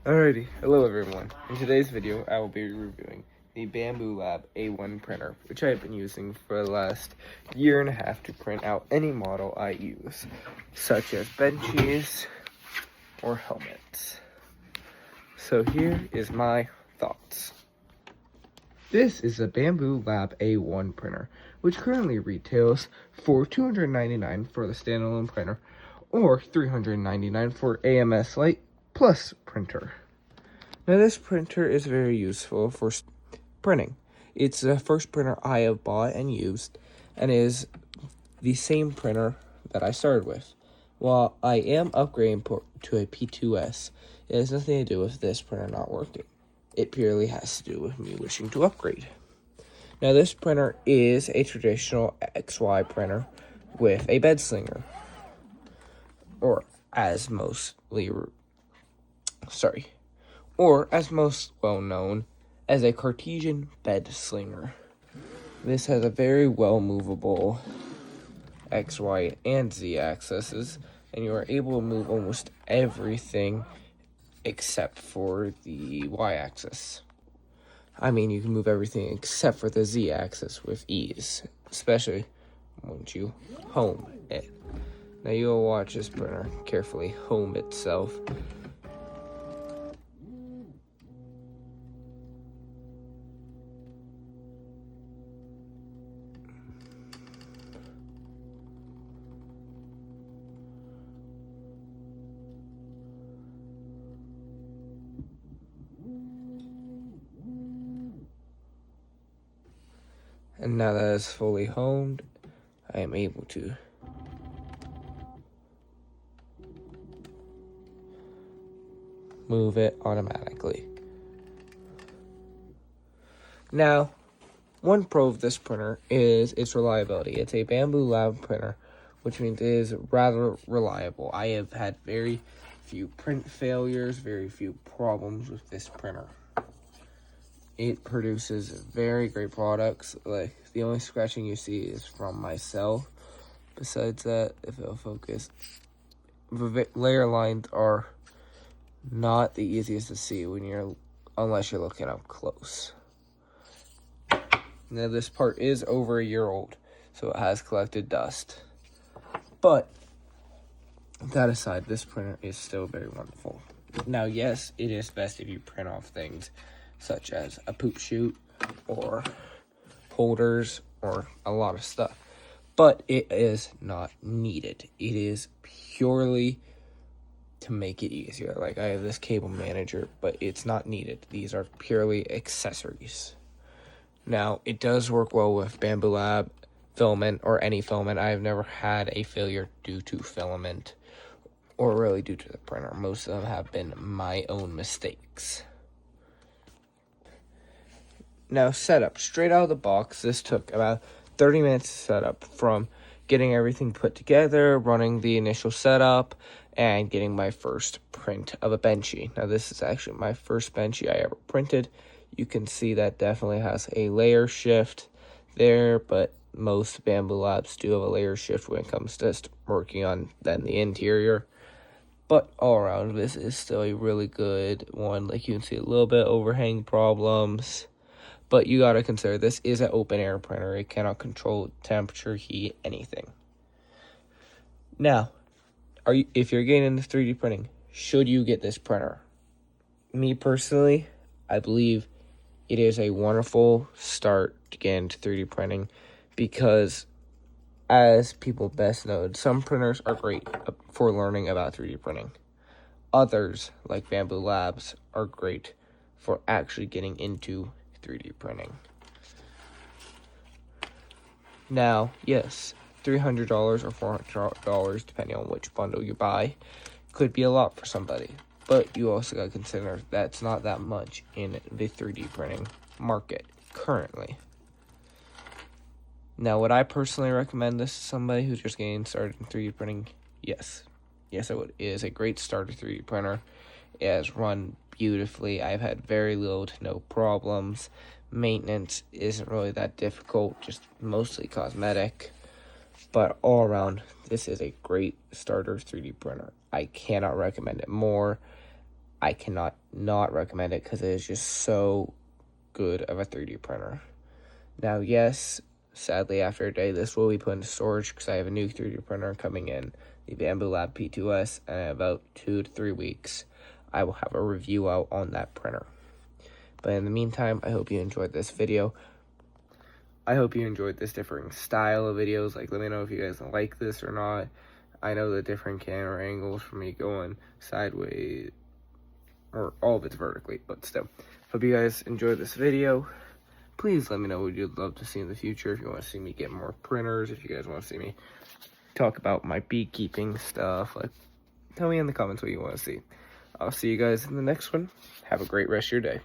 Alrighty, hello everyone. In today's video, I will be reviewing the Bambu Lab A1 printer, which I have been using for the last year and a half to print out any model I use, such as benches or helmets. So here is my thoughts. This is a Bambu Lab A1 printer, which currently retails for $299 for the standalone printer, or $399 for AMS Lite Plus printer. Now this printer is very useful for printing. It's the first printer I have bought and used, and is the same printer that I started with. While I am upgrading to a P2S, it has nothing to do with this printer not working. It purely has to do with me wishing to upgrade. Now this printer is a traditional XY printer with a bed slinger, or as most well known as a Cartesian bed slinger. This has a very well movable X, Y, and Z axes, and you are able to move almost everything except for the Y axis. I mean, you can move everything except for the Z axis with ease, especially once you home it. Now you'll watch this printer carefully home itself. And now that it's fully homed, I am able to move it automatically. Now, one pro of this printer is its reliability. It's a Bambu Lab printer, which means it is rather reliable. I have had very few print failures, very few problems with this printer. It produces very great products. Like, the only scratching you see is from myself. Besides that, if it'll focus, the layer lines are not the easiest to see unless you're looking up close. Now this part is over a year old, so it has collected dust. But that aside, this printer is still very wonderful. Now, yes, it is best if you print off things such as a poop chute or holders or a lot of stuff, but it is not needed. It is purely to make it easier. Like, I have this cable manager, but it's not needed. These are purely accessories. Now, it does work well with Bambu Lab filament or any filament. I have never had a failure due to filament or really due to the printer. Most of them have been my own mistakes. Now, setup. Straight out of the box, this took about 30 minutes to set up, from getting everything put together, running the initial setup, and getting my first print of a benchy. Now, this is actually my first benchy I ever printed. You can see that definitely has a layer shift there, but most Bambu Labs do have a layer shift when it comes to just working on then the interior. But all around, this is still a really good one. Like, you can see a little bit overhang problems, but you gotta consider this is an open air printer. It cannot control temperature, heat, anything. Now, if you're getting into 3D printing, should you get this printer? Me personally, I believe it is a wonderful start to get into 3D printing, because as people best know, some printers are great for learning about 3D printing. Others, like Bambu Labs, are great for actually getting into 3D printing. Now, yes, $300 or $400, depending on which bundle you buy, could be a lot for somebody. But you also gotta consider that's not that much in the 3D printing market currently. Now, would I personally recommend this to somebody who's just getting started in 3D printing? Yes. Yes, I would. It is a great starter 3D printer. It has run beautifully. I've had very little to no problems. Maintenance isn't really that difficult, just mostly cosmetic. But all around, this is a great starter 3D printer. I cannot recommend it more. I cannot not recommend it because it is just so good of a 3D printer. Now, yes, sadly, after a day, this will be put into storage because I have a new 3D printer coming in, the Bambu Lab P2S, and in about 2 to 3 weeks, I will have a review out on that printer. But in the meantime, I hope you enjoyed this video. I hope you enjoyed this different style of videos. Like, let me know if you guys like this or not. I know the different camera angles for me going sideways, or all of it's vertically, but still. Hope you guys enjoyed this video. Please let me know what you'd love to see in the future. If you want to see me get more printers, if you guys want to see me talk about my beekeeping stuff, like, tell me in the comments what you want to see. I'll see you guys in the next one. Have a great rest of your day.